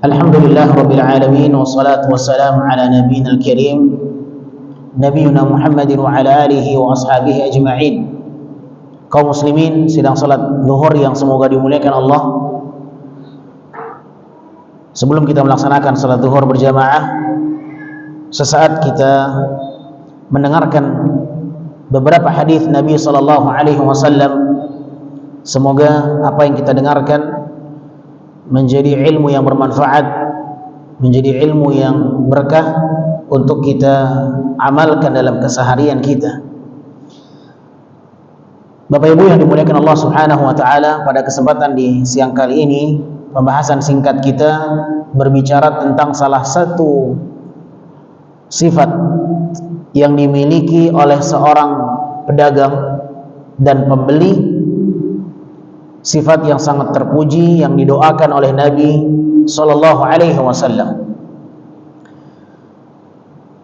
Alhamdulillah Rabbil Alamin, wassalatu wassalamu ala nabiyina al-karim Nabiyyuna Muhammadin wa ala alihi wa ashabihi ajma'in. Kaum muslimin sedang salat zuhur yang semoga dimuliakan Allah. Sebelum kita melaksanakan salat zuhur berjamaah, sesaat kita mendengarkan beberapa hadis Nabi sallallahu alaihi wasallam. Semoga apa yang kita dengarkan menjadi ilmu yang bermanfaat, menjadi ilmu yang berkah untuk kita amalkan dalam keseharian kita. Bapak Ibu yang dimuliakan Allah Subhanahu wa taala, pada kesempatan di siang kali ini pembahasan singkat kita berbicara tentang salah satu sifat yang dimiliki oleh seorang pedagang dan pembeli, sifat yang sangat terpuji yang didoakan oleh Nabi sallallahu alaihi wasallam.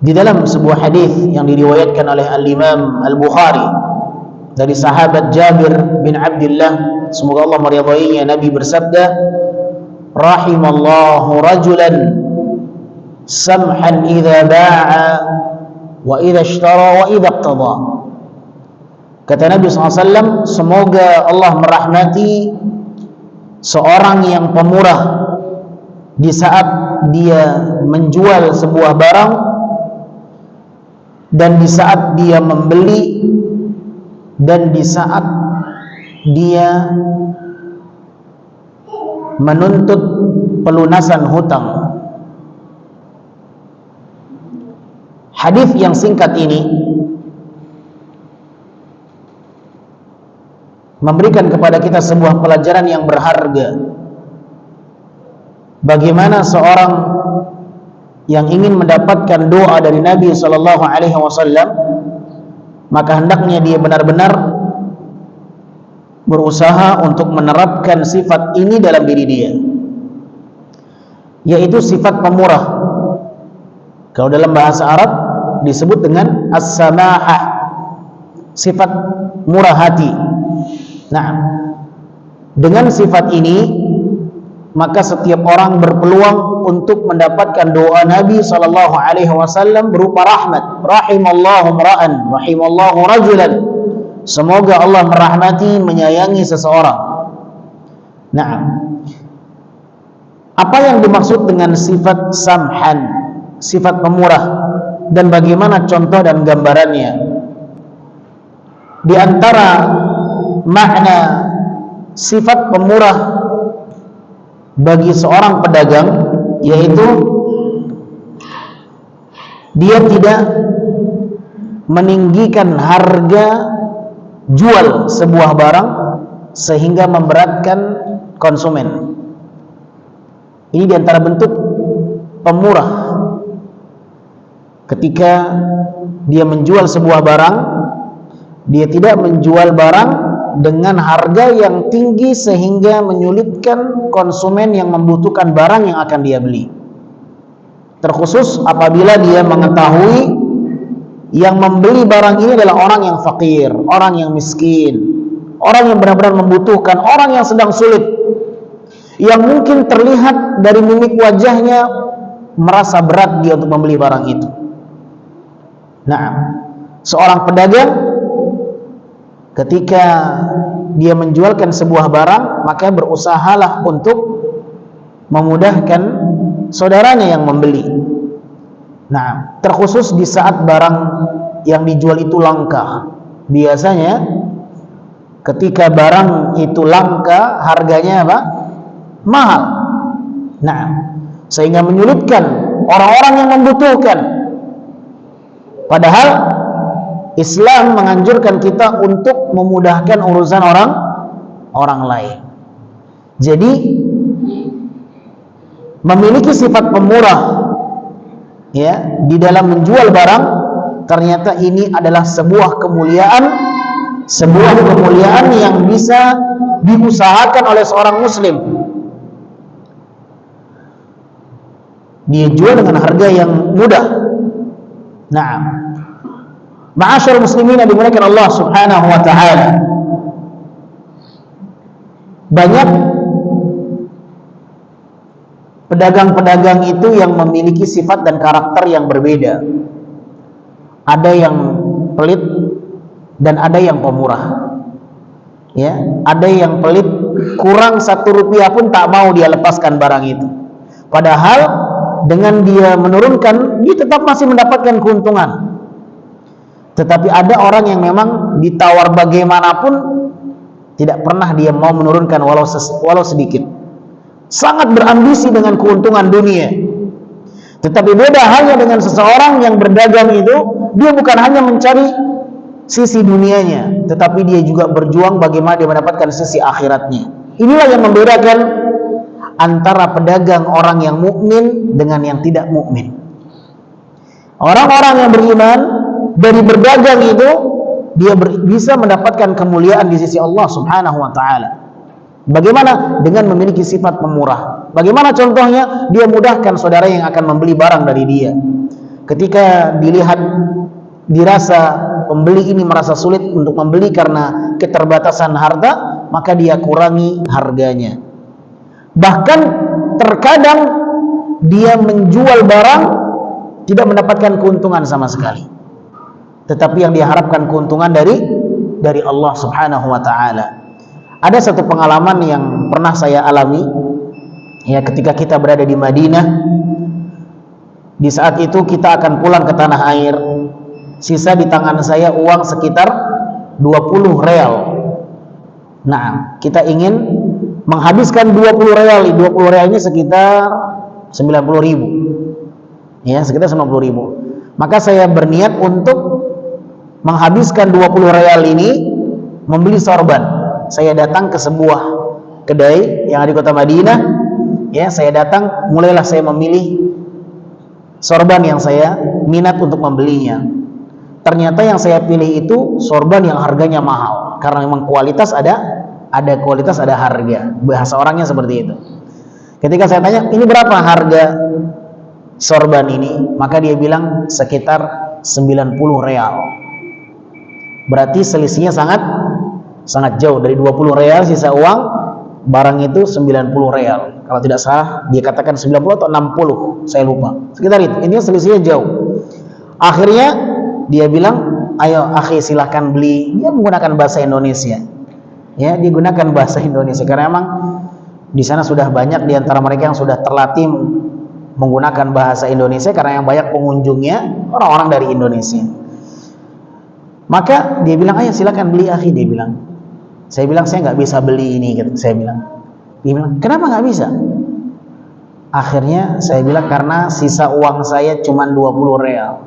Di dalam sebuah hadis yang diriwayatkan oleh Al-Imam Al-Bukhari dari sahabat Jabir bin Abdullah, semoga Allah meridainya, Nabi bersabda, rahimallahu rajulan samhan idza ba'a wa idza ishtara wa idza iqtada. Kata Nabi SAW, semoga Allah merahmati seorang yang pemurah di saat dia menjual sebuah barang dan di saat dia membeli dan di saat dia menuntut pelunasan hutang. Hadis yang singkat ini memberikan kepada kita sebuah pelajaran yang berharga. Bagaimana seorang yang ingin mendapatkan doa dari Nabi sallallahu alaihi wasallam, maka hendaknya dia benar-benar berusaha untuk menerapkan sifat ini dalam diri dia, yaitu sifat pemurah. Kalau dalam bahasa Arab disebut dengan as-samahah, sifat murah hati. Nah, dengan sifat ini maka setiap orang berpeluang untuk mendapatkan doa Nabi sallallahu alaihi wasallam berupa rahmat. Rahimallahu ra'an, rahimallahu rajulan. Semoga Allah merahmati, menyayangi seseorang. Nah, apa yang dimaksud dengan sifat samhan, sifat pemurah, dan bagaimana contoh dan gambarannya? Di antara makna sifat pemurah bagi seorang pedagang, yaitu dia tidak meninggikan harga jual sebuah barang sehingga memberatkan konsumen. Ini di antara bentuk pemurah. Ketika dia menjual sebuah barang, dia tidak menjual barang dengan harga yang tinggi sehingga menyulitkan konsumen yang membutuhkan barang yang akan dia beli. Terkhusus apabila dia mengetahui yang membeli barang ini adalah orang yang fakir, orang yang miskin, orang yang benar-benar membutuhkan, orang yang sedang sulit, yang mungkin terlihat dari mimik wajahnya merasa berat dia untuk membeli barang itu. Nah, seorang pedagang ketika dia menjualkan sebuah barang, maka berusahalah untuk memudahkan saudaranya yang membeli. Nah, terkhusus di saat barang yang dijual itu langka. Biasanya ketika barang itu langka, harganya apa? Mahal. Nah, sehingga menyulitkan orang-orang yang membutuhkan. Padahal Islam menganjurkan kita untuk memudahkan urusan orang lain. Jadi memiliki sifat pemurah, ya, di dalam menjual barang, ternyata ini adalah sebuah kemuliaan yang bisa diusahakan oleh seorang muslim. Dia jual dengan harga yang mudah. Nah, ma'asyarul muslimin yang dimuliakan Allah Subhanahu wa taala, banyak pedagang-pedagang itu yang memiliki sifat dan karakter yang berbeda. Ada yang pelit dan ada yang pemurah. Ya, ada yang pelit, kurang 1 rupiah pun tak mau dia lepaskan barang itu. Padahal dengan dia menurunkan, dia tetap masih mendapatkan keuntungan. Tetapi ada orang yang memang ditawar bagaimanapun tidak pernah dia mau menurunkan walau sedikit. Sangat berambisi dengan keuntungan dunia. Tetapi beda halnya dengan seseorang yang berdagang itu, dia bukan hanya mencari sisi dunianya, tetapi dia juga berjuang bagaimana dia mendapatkan sisi akhiratnya. Inilah yang membedakan antara pedagang orang yang mukmin dengan yang tidak mukmin. Orang-orang yang beriman dari berdagang itu dia bisa mendapatkan kemuliaan di sisi Allah Subhanahu wa taala. Bagaimana? Dengan memiliki sifat pemurah. Bagaimana contohnya? Dia mudahkan saudara yang akan membeli barang dari dia. Ketika dirasa pembeli ini merasa sulit untuk membeli karena keterbatasan harta, maka dia kurangi harganya. Bahkan terkadang dia menjual barang tidak mendapatkan keuntungan sama sekali, tetapi yang diharapkan keuntungan dari Allah Subhanahu wa taala. Ada satu pengalaman yang pernah saya alami, ya, ketika kita berada di Madinah. Di saat itu kita akan pulang ke tanah air. Sisa di tangan saya uang sekitar 20 real. Nah, kita ingin menghabiskan 20 real. 20 realnya sekitar 90 ribu. Ya, sekitar 90 ribu. Maka saya berniat untuk menghabiskan 20 real ini membeli sorban. Saya datang ke sebuah kedai yang ada di kota Madinah. Ya, saya datang, mulailah saya memilih sorban yang saya minat untuk membelinya. Ternyata yang saya pilih itu sorban yang harganya mahal, karena memang kualitas ada kualitas, ada harga. Bahasa orangnya seperti itu. Ketika saya tanya, ini berapa harga sorban ini? Maka dia bilang sekitar 90 real. Berarti selisihnya sangat jauh. Dari 20 real sisa uang, barang itu 90 real. Kalau tidak salah dia katakan 90 atau 60, saya lupa. Sekitar itu. Ini selisihnya jauh. Akhirnya dia bilang, ayo akhi silahkan beli. Dia menggunakan bahasa Indonesia. Ya, dia gunakan bahasa Indonesia karena memang di sana sudah banyak di antara mereka yang sudah terlatih menggunakan bahasa Indonesia karena yang banyak pengunjungnya orang-orang dari Indonesia. Maka dia bilang, ayo silakan beli akhi, dia bilang. Saya bilang, saya nggak bisa beli ini, gitu. Saya bilang. Dia bilang, kenapa nggak bisa? Akhirnya saya bilang, karena sisa uang saya cuma 20 real.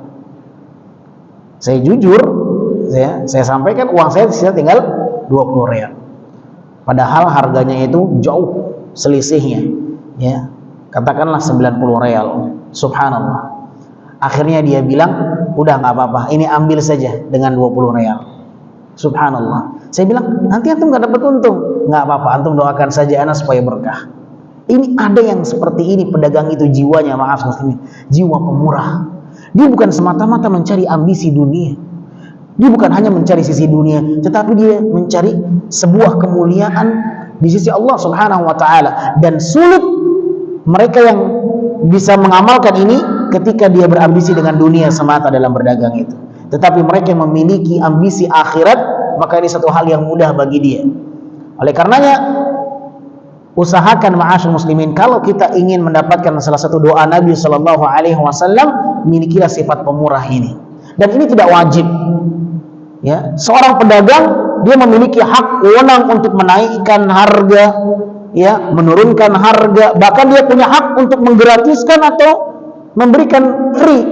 Saya jujur, saya sampaikan uang saya sisa tinggal 20 real. Padahal harganya itu jauh selisihnya, ya. Katakanlah 90 real. Subhanallah. Akhirnya dia bilang, udah nggak apa-apa, ini ambil saja dengan 20 real. Subhanallah. Saya bilang, nanti antum nggak dapat untung. Nggak apa-apa, antum doakan saja ana supaya berkah. Ini ada yang seperti ini, pedagang itu jiwanya, maaf muslimin, jiwa pemurah. Dia bukan semata-mata mencari ambisi dunia. Dia bukan hanya mencari sisi dunia, tetapi dia mencari sebuah kemuliaan di sisi Allah Subhanahu wa taala. Dan sulit mereka yang bisa mengamalkan ini ketika dia berambisi dengan dunia semata dalam berdagang itu. Tetapi mereka yang memiliki ambisi akhirat, maka ini satu hal yang mudah bagi dia. Oleh karenanya, usahakan ma'asyur muslimin, kalau kita ingin mendapatkan salah satu doa Nabi Shallallahu Alaihi Wasallam, milikilah sifat pemurah ini. Dan ini tidak wajib. Ya, seorang pedagang dia memiliki hak wewenang untuk menaikkan harga, ya, menurunkan harga, bahkan dia punya hak untuk menggratiskan atau memberikan free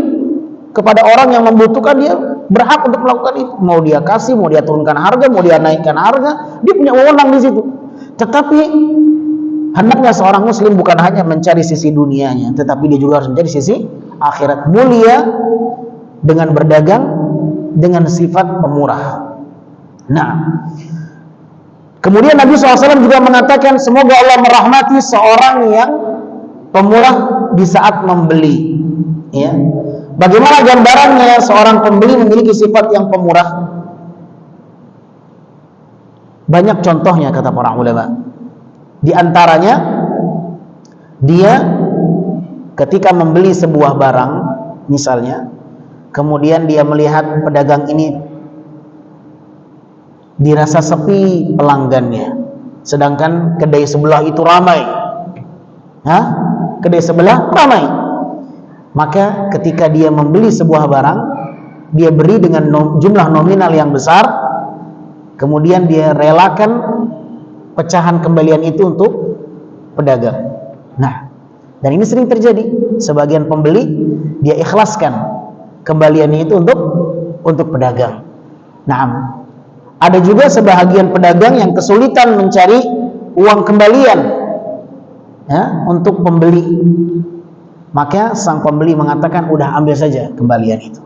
kepada orang yang membutuhkan. Dia berhak untuk melakukan itu. Mau dia kasih, mau dia turunkan harga, mau dia naikkan harga, dia punya wewenang di situ. Tetapi hendaknya seorang muslim bukan hanya mencari sisi dunianya, tetapi dia juga harus mencari sisi akhirat. Mulia dengan berdagang dengan sifat pemurah. Nah, kemudian Nabi SAW juga mengatakan, semoga Allah merahmati seorang yang pemurah di saat membeli. Ya, bagaimana gambarannya seorang pembeli memiliki sifat yang pemurah? Banyak contohnya kata para ulama. Di antaranya, dia ketika membeli sebuah barang misalnya, kemudian dia melihat pedagang ini dirasa sepi pelanggannya, sedangkan kedai sebelah itu ramai. Kedai sebelah ramai. Maka ketika dia membeli sebuah barang, dia beri dengan jumlah nominal yang besar, kemudian dia relakan pecahan kembalian itu untuk pedagang. Nah, dan ini sering terjadi. Sebagian pembeli dia ikhlaskan kembaliannya itu untuk pedagang. Nah, ada juga sebahagian pedagang yang kesulitan mencari uang kembalian untuk pembeli. Maka sang pembeli mengatakan, udah ambil saja kembalian itu.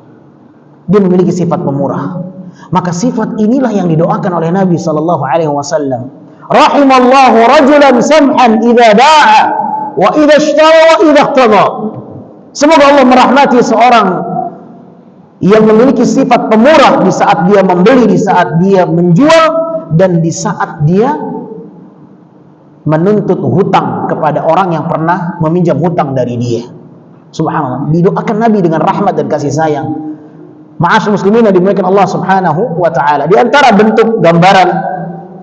Dia memiliki sifat pemurah. Maka sifat inilah yang didoakan oleh Nabi SAW. Rahimallahu rajulan samhan idza da'a wa idza ishtara wa idza iqtada. Semoga Allah merahmati seorang yang memiliki sifat pemurah di saat dia membeli, di saat dia menjual, dan di saat dia menuntut hutang kepada orang yang pernah meminjam hutang dari dia. Subhanallah, didoakan Nabi dengan rahmat dan kasih sayang. Ma'asyiral muslimin yang dimuliakan Allah Subhanahu wa taala. Di antara bentuk gambaran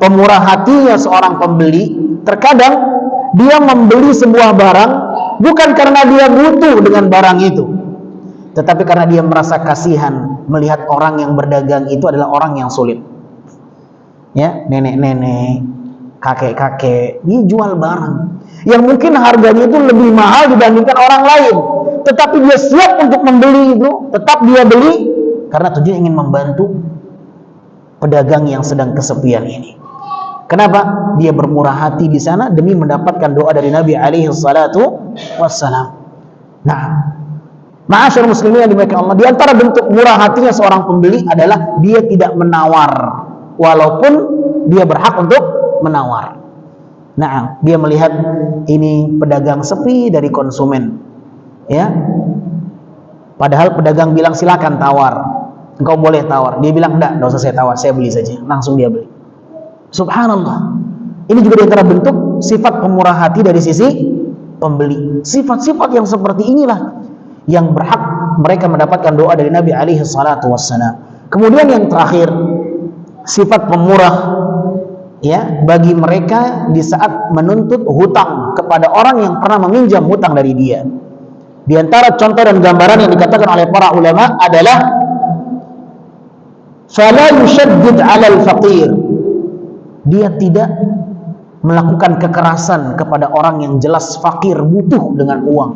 pemurah hatinya seorang pembeli, terkadang dia membeli sebuah barang bukan karena dia butuh dengan barang itu, tetapi karena dia merasa kasihan melihat orang yang berdagang itu adalah orang yang sulit. Ya, nenek-nenek, kakek-kakek, dia jual barang yang mungkin harganya itu lebih mahal dibandingkan orang lain, tetapi dia siap untuk membeli itu, tetap dia beli karena tujuan ingin membantu pedagang yang sedang kesepian ini. Kenapa? Dia bermurah hati di sana demi mendapatkan doa dari Nabi alaihi salatu wassalam. Nah, ma'asyiral muslimin yang dimuliakan Allah, di antara bentuk murah hatinya seorang pembeli adalah dia tidak menawar walaupun dia berhak untuk menawar. Nah, dia melihat ini pedagang sepi dari konsumen, ya. Padahal pedagang bilang silakan tawar, engkau boleh tawar. Dia bilang enggak usah saya tawar, saya beli saja. Langsung dia beli. Subhanallah. Ini juga di antara bentuk sifat pemurah hati dari sisi pembeli. Sifat-sifat yang seperti inilah yang berhak mereka mendapatkan doa dari Nabi alaihi salatu wassalam. Kemudian yang terakhir, sifat pemurah ya bagi mereka di saat menuntut hutang kepada orang yang pernah meminjam hutang dari dia. Di antara contoh dan gambaran yang dikatakan oleh para ulama adalah fala yushaddid 'alal faqir. Dia tidak melakukan kekerasan kepada orang yang jelas fakir, butuh dengan uang.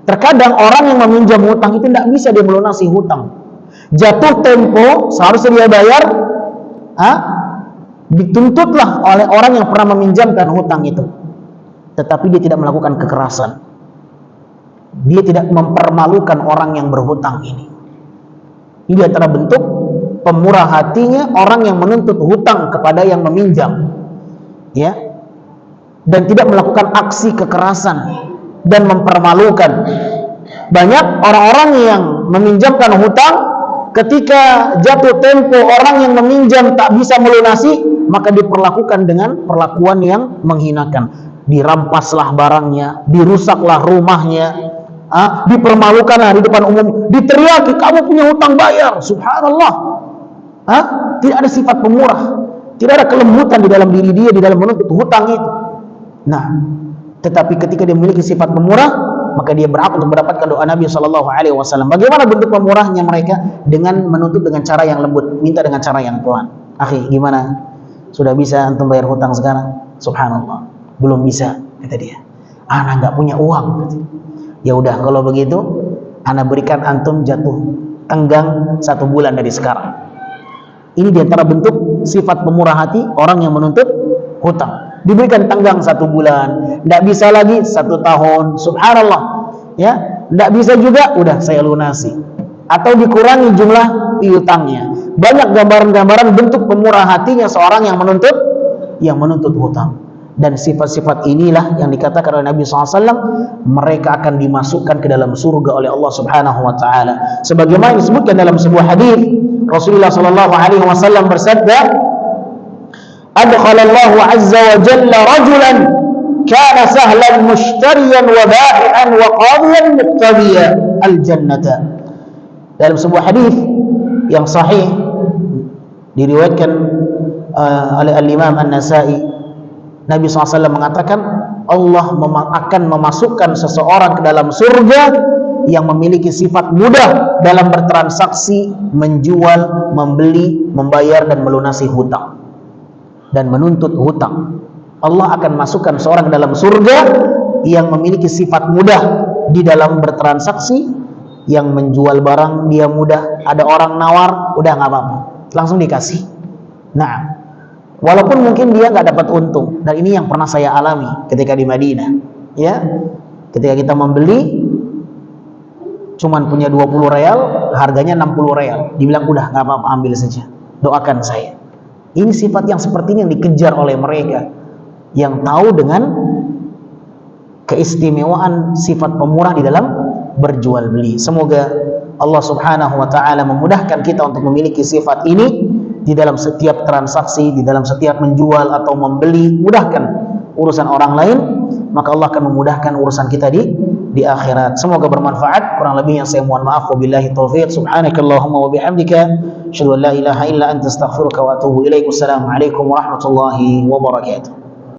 Terkadang orang yang meminjam hutang itu tidak bisa dia melunasi hutang. Jatuh tempo, seharusnya dia bayar, dituntutlah oleh orang yang pernah meminjamkan hutang itu. Tetapi dia tidak melakukan kekerasan. Dia tidak mempermalukan orang yang berhutang ini. Ini antara bentuk pemurah hatinya orang yang menuntut hutang kepada yang meminjam, ya, dan tidak melakukan aksi kekerasan dan mempermalukan. Banyak orang-orang yang meminjamkan hutang, ketika jatuh tempo orang yang meminjam tak bisa melunasi, maka diperlakukan dengan perlakuan yang menghinakan. Dirampaslah barangnya, dirusaklah rumahnya, dipermalukanlah di depan umum, diteriaki kamu punya hutang bayar. Subhanallah. Tidak ada sifat pemurah, tidak ada kelembutan di dalam diri dia di dalam menuntut hutang itu. Nah, tetapi ketika dia memiliki sifat pemurah, maka dia berhak untuk mendapatkan doa Nabi SAW. Bagaimana bentuk pemurahnya mereka? Dengan menuntut dengan cara yang lembut, minta dengan cara yang pelan. Akhi, gimana? Sudah bisa antum bayar hutang sekarang? Subhanallah, belum bisa, kata dia. Ana nggak punya uang. Ya udah, kalau begitu, ana berikan antum jatuh tenggang 1 bulan dari sekarang. Ini diantara bentuk sifat pemurah hati orang yang menuntut hutang. Diberikan tenggang 1 bulan, tidak bisa lagi 1 tahun. Subhanallah, ya, tidak bisa juga, udah saya lunasi, atau dikurangi jumlah piutangnya. Banyak gambaran-gambaran bentuk pemurah hatinya seorang yang menuntut hutang. Dan sifat-sifat inilah yang dikatakan oleh Nabi SAW, mereka akan dimasukkan ke dalam surga oleh Allah Subhanahu wa taala. Sebagaimana disebutkan dalam sebuah hadis, Rasulullah SAW bersabda, "Adkhalallahu 'azza wa jalla rajulan kana sahlan mushtariyan wa ba'i'an wa qadiyan muqtadiya al-jannata. Dalam sebuah hadis yang sahih diriwayatkan oleh Al-Imam An-Nasai, Nabi SAW mengatakan Allah akan memasukkan seseorang ke dalam surga yang memiliki sifat mudah dalam bertransaksi, menjual, membeli, membayar dan melunasi hutang dan menuntut hutang. Allah akan masukkan seorang ke dalam surga yang memiliki sifat mudah di dalam bertransaksi, yang menjual barang dia mudah, ada orang nawar, udah nggak apa-apa, langsung dikasih. Nah, walaupun mungkin dia nggak dapat untung, dan ini yang pernah saya alami ketika di Madinah, ya, ketika kita membeli cuman punya 20 real, harganya 60 real, dibilang udah nggak apa-apa, ambil saja, doakan saya. Ini sifat yang seperti ini yang dikejar oleh mereka yang tahu dengan keistimewaan sifat pemurah di dalam berjual beli. Semoga Allah Subhanahu wa taala memudahkan kita untuk memiliki sifat ini di dalam setiap transaksi, di dalam setiap menjual atau membeli. Mudahkan urusan orang lain, maka Allah akan memudahkan urusan kita di akhirat. Semoga bermanfaat. Kurang lebihnya saya mohon maaf. Wabillahi taufiq. Subhanakallahumma wa bihamdika, asyhadu an la ilaha illa anta, astaghfiruka wa atubu ilaik. Wassalamu alaikum warahmatullahi wabarakatuh.